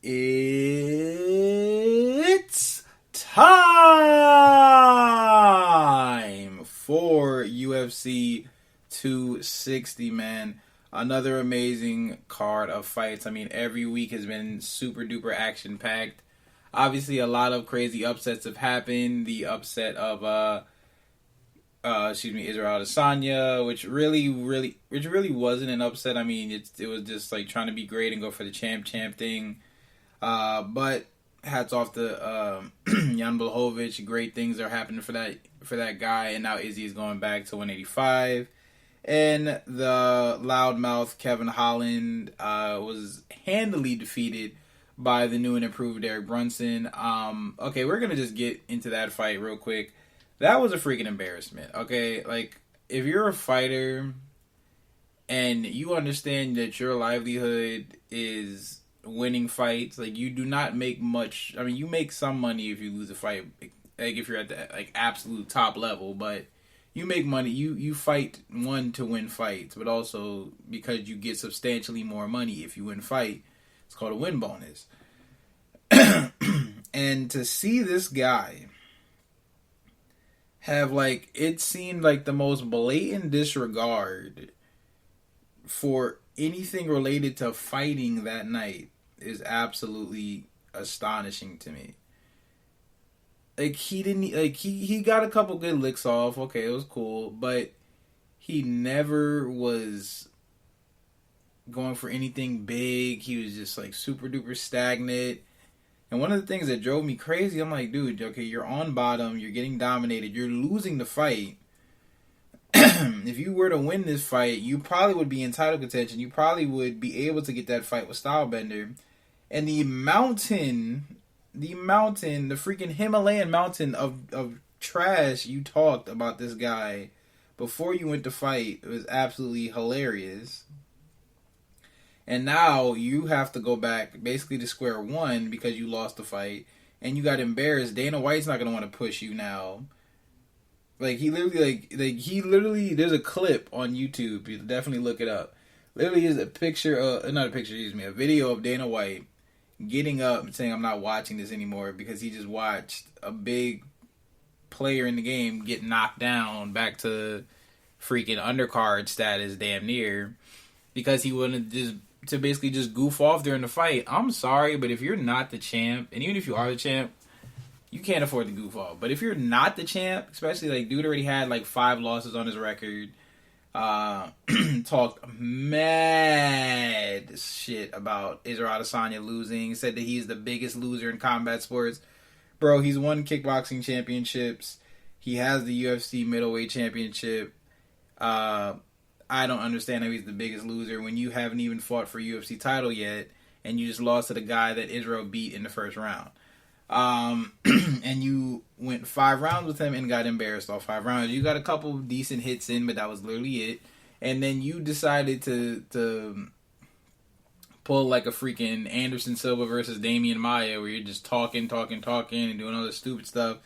It's time for UFC 260, man. Another amazing card of fights. I mean, every week has been super duper action packed. Obviously, a lot of crazy upsets have happened. The upset of Israel Adesanya, which really wasn't an upset. I mean, it was just like trying to be great and go for the champ thing. But hats off to Jan Blachowicz. Great things are happening for that guy, and now Izzy is going back to 185. And the loudmouth Kevin Holland was handily defeated by the new and improved Derek Brunson. Okay, we're gonna just get into that fight real quick. That was a freaking embarrassment. Okay, like if you're a fighter and you understand that your livelihood is winning fights, like you do not make much. I mean, you make some money if you lose a fight, like if you're at the like absolute top level, but you make money. You fight one to win fights, but also because you get substantially more money if you win fight. It's called a win bonus. And to see this guy have like it seemed like the most blatant disregard for anything related to fighting that night is absolutely astonishing to me. Like he didn't like he got a couple good licks off. Okay, it was cool, but he never was going for anything big. He was just like super duper stagnant. And one of the things that drove me crazy, I'm like, dude, okay, you're on bottom, you're getting dominated, you're losing the fight. If you were to win this fight, you probably would be in title contention. You probably would be able to get that fight with Stylebender. And the freaking Himalayan mountain of trash you talked about this guy before you went to fight, it was absolutely hilarious. And now you have to go back basically to square one because you lost the fight and you got embarrassed. Dana White's not gonna want to push you now. Like he literally there's a clip on YouTube. You definitely look it up. Literally is a a video of Dana White getting up and saying I'm not watching this anymore because he just watched a big player in the game get knocked down back to freaking undercard status damn near because he wanted to basically just goof off during the fight. I'm sorry, but if you're not the champ, and even if you are the champ, you can't afford to goof off. But if you're not the champ, especially like dude already had like 5 losses on his record, talked mad shit about Israel Adesanya losing, said that he's the biggest loser in combat sports. Bro, he's won kickboxing championships. He has the UFC middleweight championship. I don't understand how he's the biggest loser when you haven't even fought for UFC title yet, and you just lost to the guy that Israel beat in the first round. And you went 5 rounds with him and got embarrassed all 5 rounds. You got a couple decent hits in, but that was literally it. And then you decided to pull like a freaking Anderson Silva versus Damian Maia, where you're just talking, and doing all this stupid stuff,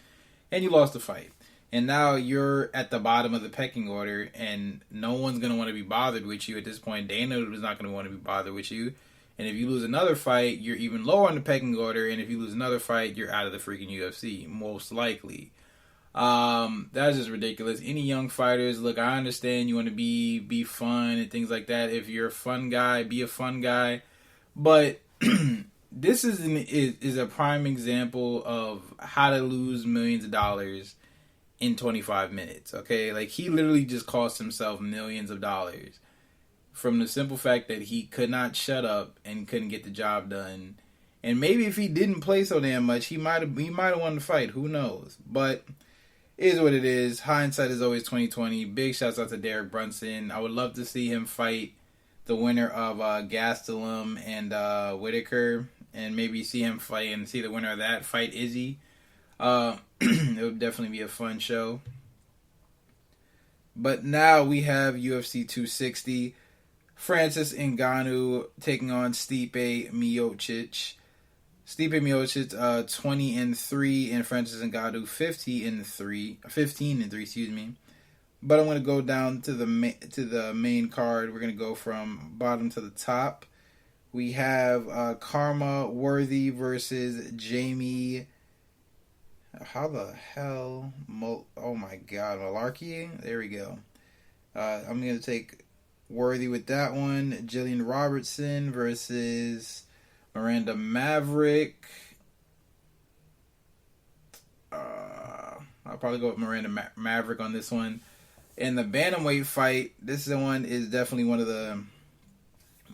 and you lost the fight. And now you're at the bottom of the pecking order, and no one's going to want to be bothered with you at this point. Dana is not going to want to be bothered with you. And if you lose another fight, you're even lower on the pecking order. And if you lose another fight, you're out of the freaking UFC, most likely. That's just ridiculous. Any young fighters, look, I understand you want to be fun and things like that. If you're a fun guy, be a fun guy. But this is a prime example of how to lose millions of dollars in 25 minutes, okay? Like, he literally just cost himself millions of dollars from the simple fact that he could not shut up and couldn't get the job done. And maybe if he didn't play so damn much, he might have won the fight. Who knows? But it is what it is. Hindsight is always 2020. Big shouts out to Derek Brunson. I would love to see him fight the winner of Gastelum and Whitaker, and maybe see him fight and see the winner of that fight Izzy. It would definitely be a fun show. But now we have UFC 260. Francis Ngannou taking on Stipe Miocic. Stipe Miocic 20-3 and Francis Ngannou 15-3, excuse me. But I'm going to go down to the main card. We're going to go from bottom to the top We have Karma Worthy versus Jamie. How the hell? Oh my god, Malarkey? There we go. I'm going to take Worthy with that one. Jillian Robertson versus Miranda Maverick. I'll probably go with Miranda Maverick on this one. In the bantamweight fight, this one is definitely one of the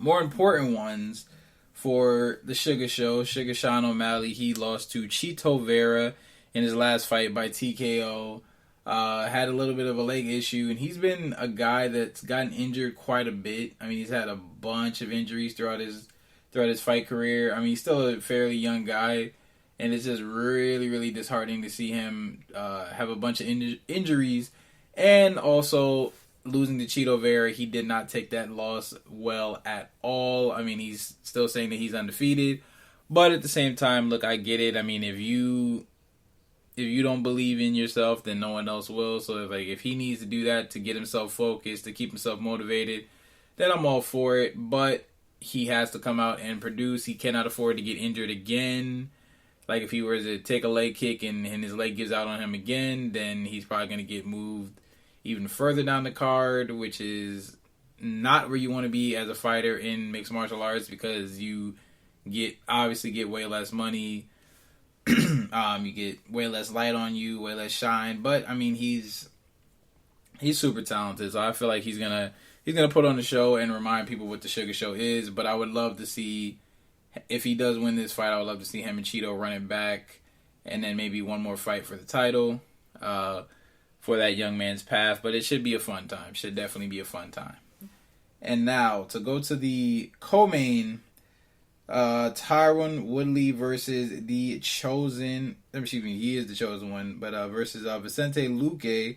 more important ones for the Sugar Show. Sugar Sean O'Malley, he lost to Chito Vera in his last fight by TKO. Had a little bit of a leg issue, and he's been a guy that's gotten injured quite a bit. I mean, he's had a bunch of injuries throughout his fight career. I mean, he's still a fairly young guy, and it's just really, really disheartening to see him have a bunch of injuries, and also losing to Chito Vera. He did not take that loss well at all. I mean, he's still saying that he's undefeated, but at the same time, look, I get it. I mean, if you don't believe in yourself, then no one else will. So if he needs to do that to get himself focused, to keep himself motivated, then I'm all for it. But he has to come out and produce. He cannot afford to get injured again. Like if he were to take a leg kick and his leg gives out on him again, then he's probably going to get moved even further down the card, which is not where you want to be as a fighter in mixed martial arts, because you obviously get way less money. You get way less light on you, way less shine. But I mean, he's super talented, so I feel like he's gonna put on the show and remind people what the Sugar Show is. But I would love to see, if he does win this fight, I would love to see him and Cheeto running back, and then maybe one more fight for the title for that young man's path. But it should be a fun time. Should definitely be a fun time. And now to go to the co-main. Tyron Woodley versus the Chosen. Excuse me, he is the Chosen One, but versus Vicente Luque.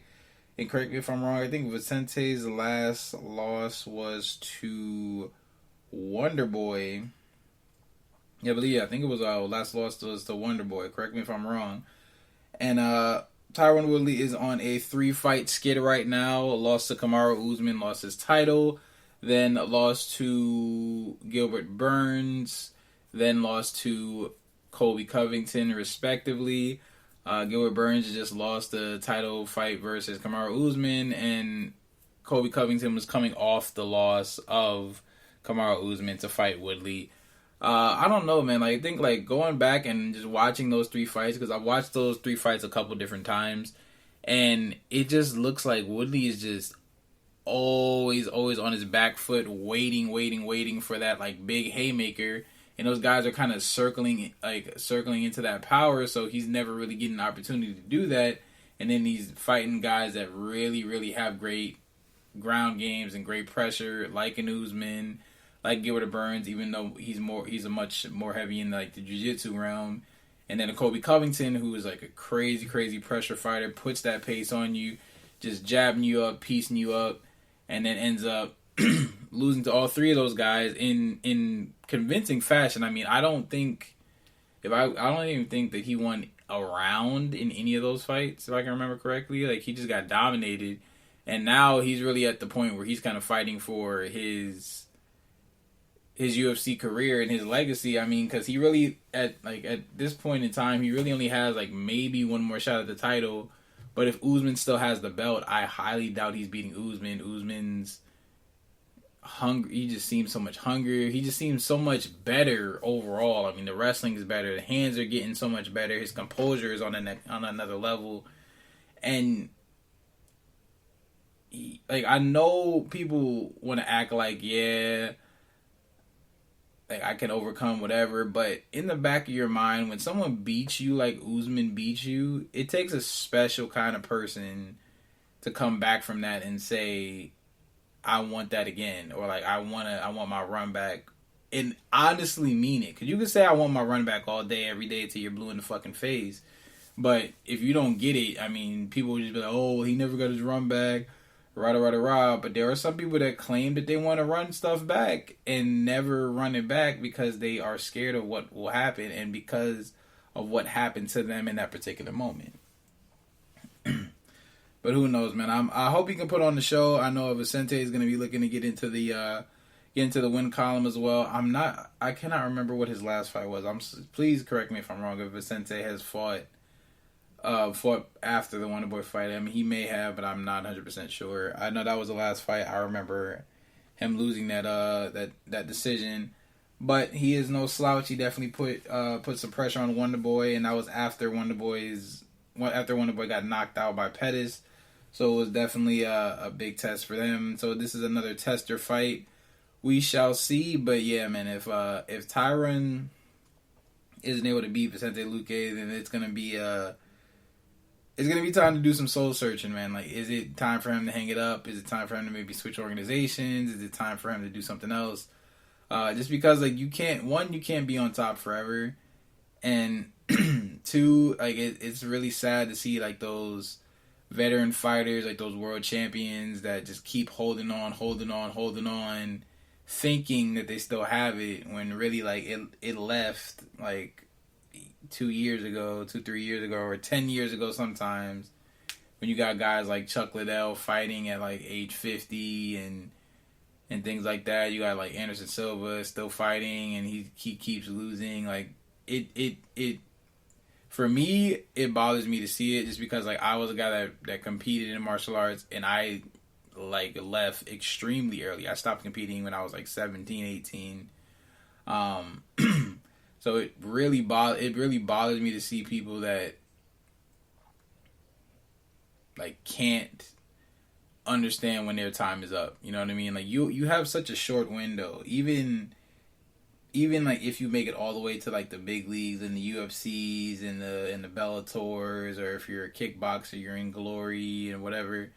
And correct me if I'm wrong, I think Vicente's last loss was to Wonderboy. Yeah, I think it was last loss was to Wonderboy. Correct me if I'm wrong. And Tyron Woodley is on a 3-fight skid right now. Lost to Kamaru Usman, lost his title. Then lost to Gilbert Burns. Then lost to Colby Covington, respectively. Gilbert Burns just lost the title fight versus Kamaru Usman. And Colby Covington was coming off the loss of Kamaru Usman to fight Woodley. I don't know, man. I think going back and just watching those 3 fights, because I've watched those 3 fights a couple different times. And it just looks like Woodley is just always on his back foot, waiting for that big haymaker, and those guys are kind of circling into that power, so he's never really getting an opportunity to do that. And then he's fighting guys that really have great ground games and great pressure, like an Usman, like Gilbert Burns, even though he's a much more heavy in the jiu-jitsu realm. And then a Colby Covington, who is a crazy pressure fighter, puts that pace on you, just jabbing you up, piecing you up, and then ends up losing to all 3 of those guys in convincing fashion. I mean, I don't even think that he won a round in any of those fights, if I can remember correctly. He just got dominated, and now he's really at the point where he's kind of fighting for his UFC career and his legacy. I mean, because he really at this point in time, he really only has maybe one more shot at the title. But if Usman still has the belt, I highly doubt he's beating Usman. Usman's hungry. He just seems so much hungrier. He just seems so much better overall. I mean, the wrestling is better. The hands are getting so much better. His composure is on another level. And I know people want to act I can overcome whatever, but in the back of your mind, when someone beats you like Usman beats you, it takes a special kind of person to come back from that and say, I want that again, or I want my run back, and honestly mean it. Because you can say I want my run back all day, every day, till you're blue in the fucking face, but if you don't get it, I mean, people will just be like, oh, he never got his run back, rah. But there are some people that claim that they want to run stuff back and never run it back because they are scared of what will happen and because of what happened to them in that particular moment. But who knows, man? I hope he can put on the show. I know Vicente is going to be looking to get into the get into the win column as well. I cannot remember what his last fight was. Please correct me if I'm wrong. If Vicente has fought after the Wonderboy fight, I mean he may have, but I'm not 100% sure. I know that was the last fight. I remember him losing that decision. But he is no slouch. He definitely put some pressure on Wonderboy, and that was after Wonderboy got knocked out by Pettis. So it was definitely a big test for them. So this is another tester fight. We shall see. But yeah, man, if Tyron isn't able to beat Vicente Luque, then it's gonna be time to do some soul searching, man. Like, is it time for him to hang it up? Is it time for him to maybe switch organizations? Is it time for him to do something else? Just because, like, you can't be on top forever, and two, like, it's really sad to see, like, those veteran fighters, like those world champions that just keep holding on, thinking that they still have it, when really, like, it left, like, 3 years ago, or 10 years ago sometimes, when you got guys like Chuck Liddell fighting at, like, age 50 and things like that. You got, like, Anderson Silva still fighting, and he keeps losing. Like, it for me, it bothers me to see it, just because, like, I was a guy that competed in martial arts, and I, like, left extremely early. I stopped competing when I was, like, 17, 18. So it really bothers me to see people that, like, can't understand when their time is up. You know what I mean? Like, you have such a short window. Even like, if you make it all the way to, like, the big leagues and the UFCs and the Bellators, or if you're a kickboxer, you're in Glory and whatever,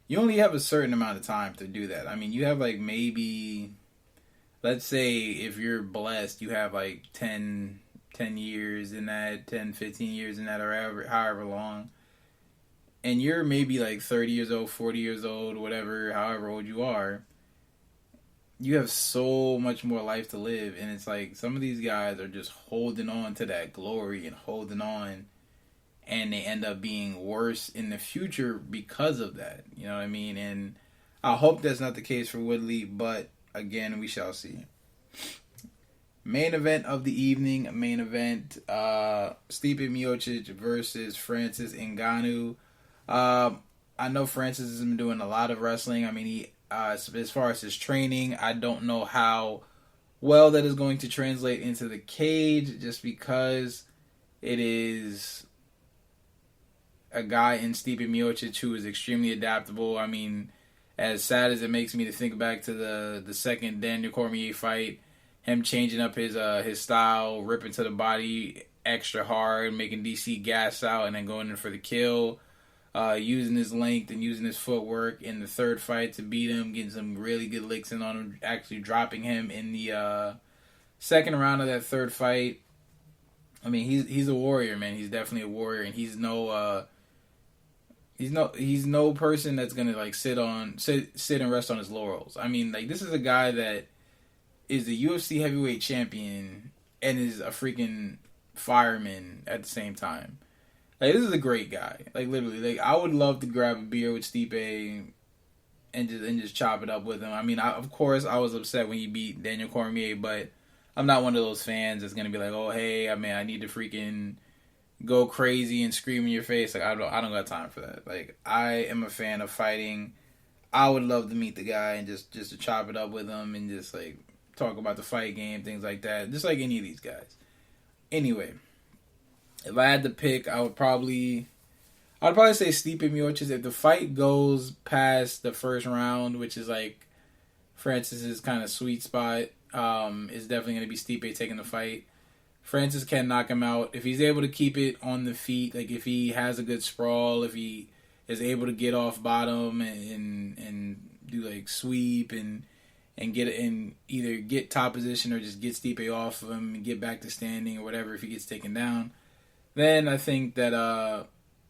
you only have a certain amount of time to do that. I mean, you have, like, maybe, let's say if you're blessed, you have, like, 10 years in that, 10, 15 years in that, or however long. And you're maybe, like, 30 years old, 40 years old, whatever, however old you are. You have so much more life to live. And it's like, some of these guys are just holding on to that glory and holding on. And they end up being worse in the future because of that. You know what I mean? And I hope that's not the case for Woodley. But, again, we shall see. Main event of the evening. Stipe Miocic versus Francis Ngannou. I know Francis has been doing a lot of wrestling. I mean, he as far as his training, I don't know how well that is going to translate into the cage, just because it is a guy in Stipe Miocic who is extremely adaptable. I mean, as sad as it makes me to think back to the second Daniel Cormier fight, him changing up his style, ripping to the body extra hard, making DC gas out, and then going in for the kill. Using his length and using his footwork in the third fight to beat him, getting some really good licks in on him, actually dropping him in the second round of that third fight. I mean, he's a warrior, man. He's definitely a warrior, and he's no person that's gonna, like, sit and rest on his laurels. I mean, like, this is a guy that is the UFC heavyweight champion and is a freaking fireman at the same time. Like, this is a great guy. Like, literally, like, I would love to grab a beer with Stipe and just chop it up with him. I mean, of course, I was upset when he beat Daniel Cormier, but I'm not one of those fans that's gonna be like, oh, hey, I mean, I need to freaking go crazy and scream in your face. Like, I don't got time for that. Like, I am a fan of fighting. I would love to meet the guy and just to chop it up with him and just, like, talk about the fight game, things like that, just like any of these guys. Anyway. If I had to pick, I'd probably say Stipe Miocic. If the fight goes past the first round, which is, like, Francis's kind of sweet spot, is definitely going to be Stipe taking the fight. Francis can knock him out. If he's able to keep it on the feet, like, if he has a good sprawl, if he is able to get off bottom and do, like, sweep and get it in, either get top position or just get Stipe off of him and get back to standing or whatever if he gets taken down, then I think that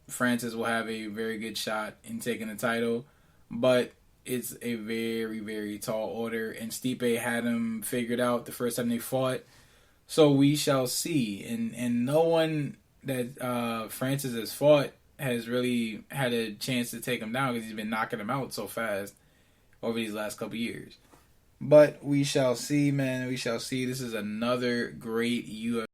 Francis will have a very good shot in taking the title. But it's a very, very tall order, and Stipe had him figured out the first time they fought. So we shall see. And no one that Francis has fought has really had a chance to take him down, because he's been knocking him out so fast over these last couple years. But we shall see, man. We shall see. This is another great UFC